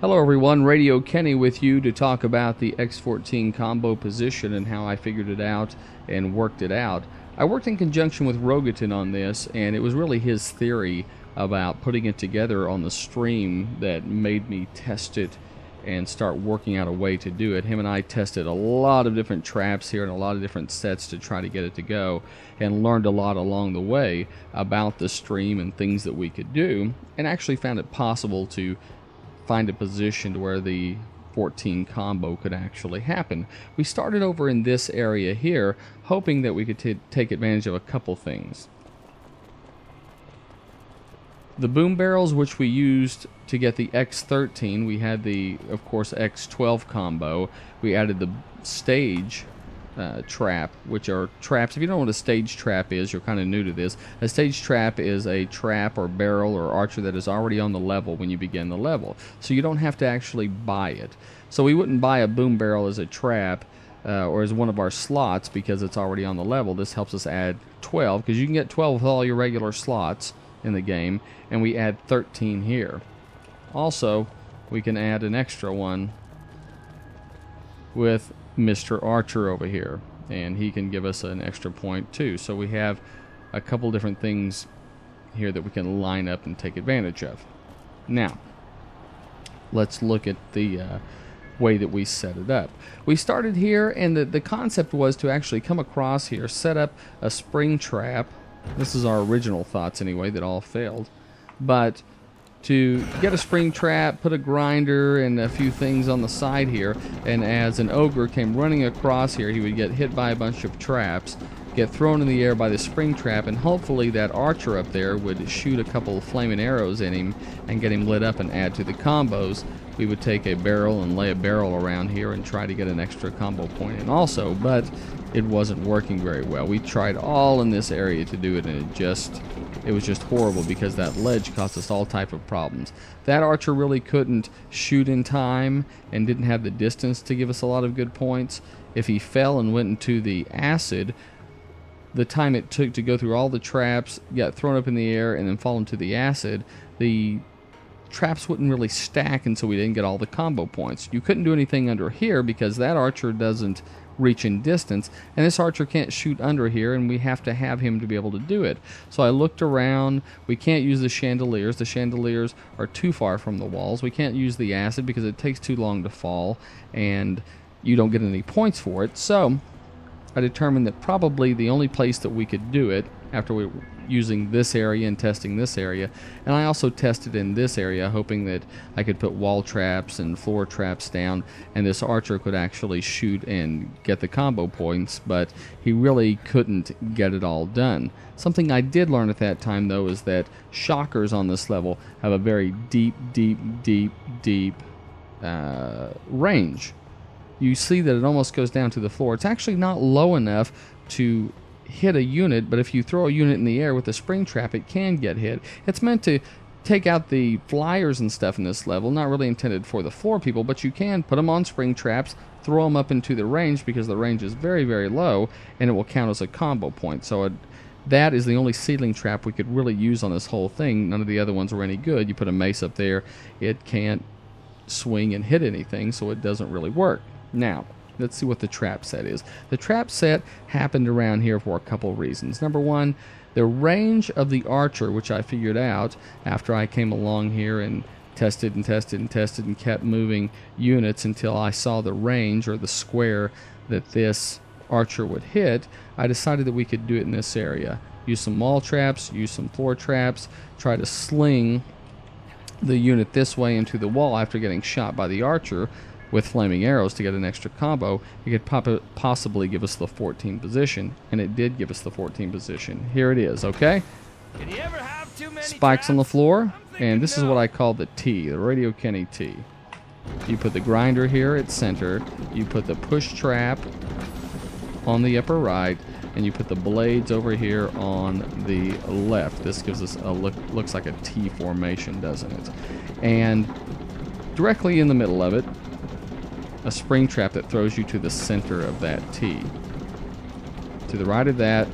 Hello everyone, Radiokenny with you to talk about the X14 combo position and how I figured it out and worked it out. I worked in conjunction with Rogotin on this, and it was really his theory about putting it together on the stream that made me test it and start working out a way to do it. Him and I tested a lot of different traps here and a lot of different sets to try to get it to go, and learned a lot along the way about the stream and things that we could do, and actually found it possible to find a position to where the 14 combo could actually happen. We started over in this area here, hoping that we could take advantage of a couple things. The boom barrels, which we used to get the X13, we had the, of course, X12 combo. We added the stage trap, which are traps. If you don't know what a stage trap is, you're kind of new to this. A stage trap is a trap or barrel or archer that is already on the level when you begin the level, so you don't have to actually buy it. So we wouldn't buy a boom barrel as a trap or as one of our slots because it's already on the level. This helps us add 12, because you can get 12 with all your regular slots in the game, and we add 13 here. Also, we can add an extra one with Mr. Archer over here, and he can give us an extra point too. So we have a couple different things here that we can line up and take advantage of. Now, let's look at the way that we set it up. We started here, and the concept was to actually come across here, set up a spring trap. This is our original thoughts anyway, that all failed. But to get a spring trap, put a grinder and a few things on the side here, and as an ogre came running across here, he would get hit by a bunch of traps, get thrown in the air by the spring trap, and hopefully that archer up there would shoot a couple of flaming arrows in him and get him lit up and add to the combos. We would take a barrel and lay a barrel around here and try to get an extra combo point in also, but it wasn't working very well. We tried all in this area to do it, and it was just horrible because that ledge caused us all type of problems. That archer really couldn't shoot in time and didn't have the distance to give us a lot of good points. If he fell and went into the acid, the time it took to go through all the traps, got thrown up in the air, and then fall into the acid, the traps wouldn't really stack, and so we didn't get all the combo points. You couldn't do anything under here because that archer doesn't reach in distance, and this archer can't shoot under here, and we have to have him to be able to do it. So I looked around. We can't use the chandeliers. The chandeliers are too far from the walls. We can't use the acid because it takes too long to fall, and you don't get any points for it. So I determined that probably the only place that we could do it, after we using this area and testing this area, and I also tested in this area, hoping that I could put wall traps and floor traps down, and this archer could actually shoot and get the combo points, but he really couldn't get it all done. Something I did learn at that time, though, is that shockers on this level have a very deep range. You see that it almost goes down to the floor. It's actually not low enough to hit a unit, but if you throw a unit in the air with a spring trap, it can get hit. It's meant to take out the flyers and stuff in this level, not really intended for the floor people, but you can put them on spring traps, throw them up into the range because the range is very low, and it will count as a combo point. So that is the only ceiling trap we could really use on this whole thing. None of the other ones were any good. You put a mace up there, it can't swing and hit anything, so it doesn't really work. Now, let's see what the trap set is. The trap set happened around here for a couple of reasons. Number one, the range of the archer, which I figured out after I came along here and tested and kept moving units until I saw the range, or the square, that this archer would hit. I decided that we could do it in this area. Use some wall traps, use some floor traps, try to sling the unit this way into the wall after getting shot by the archer with flaming arrows to get an extra combo. It could possibly give us the 14 position, and it did give us the 14 position. Here it is, okay? Can you ever have too many Spikes on the traps? floor, and this is what I call the T, the Radiokenny T. You put the grinder here at center, you put the push trap on the upper right, and you put the blades over here on the left. This gives us a looks like a T formation, doesn't it? And directly in the middle of it, a spring trap that throws you to the center of that T. To the right of that,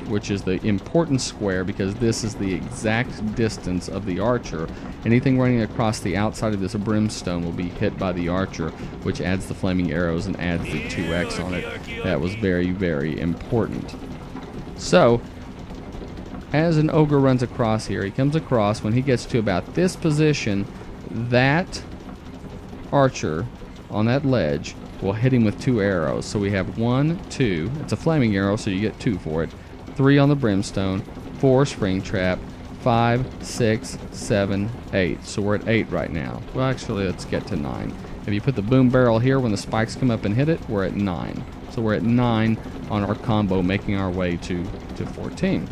which is the important square, because this is the exact distance of the archer. Anything running across the outside of this brimstone will be hit by the archer, which adds the flaming arrows and adds the 2x on it. That was very, very important. So, as an ogre runs across here, he comes across, when he gets to about this position, that archer on that ledge will hit him with 2 arrows. So we have 1, 2, it's a flaming arrow, so you get 2 for it, 3 on the brimstone, 4 spring trap, 5, 6, 7, 8. So we're at 8 right now. Well, actually, let's get to 9. If you put the boom barrel here, when the spikes come up and hit it, we're at 9. So we're at 9 on our combo, making our way to 14.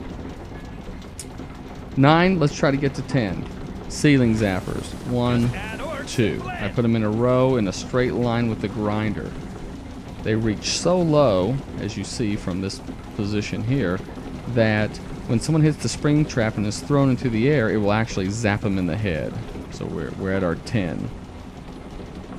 9, let's try to get to 10. Ceiling zappers. 1, 2. I put them in a row in a straight line with the grinder. They reach so low, as you see from this position here, that when someone hits the spring trap and is thrown into the air, it will actually zap them in the head. So we're at our 10.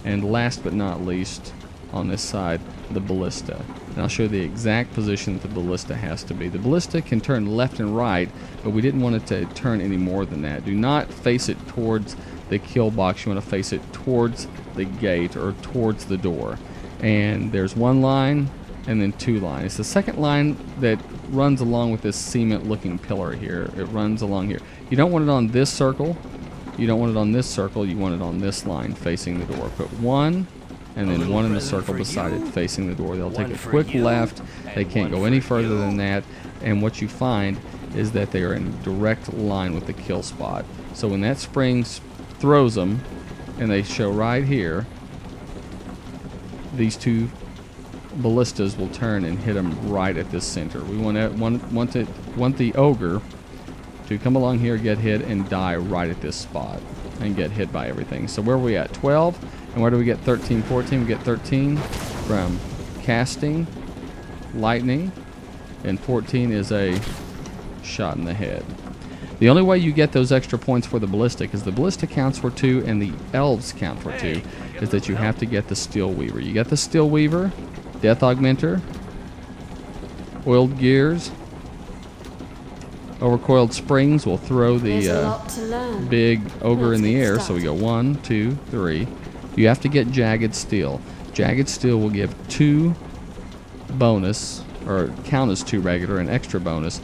And last but not least, on this side, the ballista. And I'll show you the exact position that the ballista has to be. The ballista can turn left and right, but we didn't want it to turn any more than that. Do not face it towards the kill box. You want to face it towards the gate or towards the door. And there's 1 line and then 2 lines. It's the second line that runs along with this cement looking pillar here. It runs along here. You don't want it on this circle. You don't want it on this circle. You want it on this line facing the door. Put 1 and then 1 in the circle beside it facing the door. They'll take a quick left. They can't go any further than that. And what you find is that they are in direct line with the kill spot. So when that spring throws them, and they show right here, these 2 ballistas will turn and hit them right at this center. We want the ogre to come along here, get hit, and die right at this spot and get hit by everything. So where are we at? 12. And where do we get 13, 14? We get 13 from casting, lightning, and 14 is a shot in the head. The only way you get those extra points for the ballista, because the ballista counts for 2 and the elves count for 2, is that you have to get the steel weaver. You get the steel weaver, death augmenter, oiled gears, overcoiled springs will throw the big ogre in the air. So we go 1, 2, 3. You have to get jagged steel. Jagged steel will give 2 bonus, or count as 2 regular, and extra bonus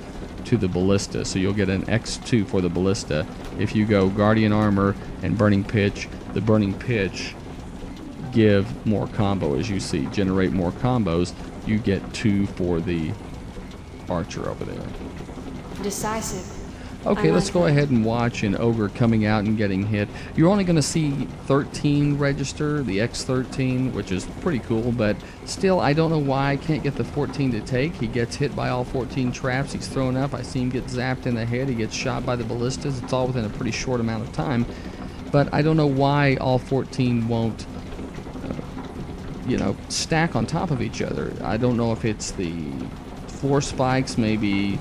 to the ballista. So you'll get an X2 for the ballista. If you go guardian armor and burning pitch, the burning pitch give more combo, as you see, generate more combos. You get 2 for the archer over there. Decisive. Okay, let's go ahead and watch an ogre coming out and getting hit. You're only going to see 13 register, the X14, which is pretty cool, but still, I don't know why I can't get the 14 to take. He gets hit by all 14 traps. He's thrown up. I see him get zapped in the head. He gets shot by the ballistas. It's all within a pretty short amount of time, but I don't know why all 14 won't stack on top of each other. I don't know if it's the floor spikes, maybe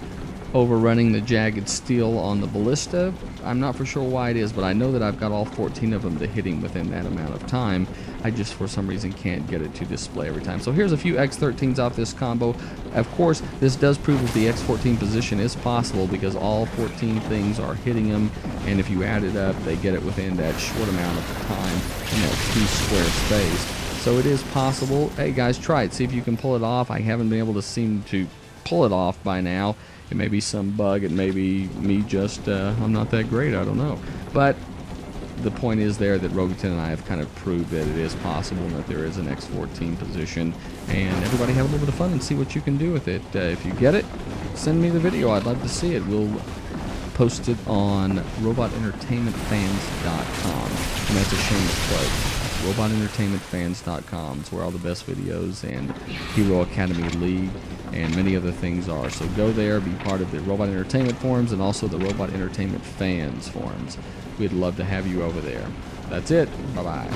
overrunning the jagged steel on the ballista. I'm not for sure why it is, but I know that I've got all 14 of them to hit him within that amount of time. I just, for some reason, can't get it to display every time. So here's a few X13s off this combo. Of course, this does prove that the X14 position is possible because all 14 things are hitting them, and if you add it up, they get it within that short amount of time in that 2 square space. So it is possible. Hey guys, try it. See if you can pull it off. I haven't been able to seem to pull it off by now. It may be some bug. It may be me just, I'm not that great. I don't know. But the point is there that Rogotin and I have kind of proved that it is possible and that there is an X14 position. And everybody have a little bit of fun and see what you can do with it. If you get it, send me the video. I'd love to see it. We'll post it on robotentertainmentfans.com. And that's a shameless plug. robotentertainmentfans.com is where all the best videos and Hero Academy League and many other things are. So go there, be part of the Robot Entertainment forums and also the Robot Entertainment Fans forums. We'd love to have you over there. That's it. Bye-bye.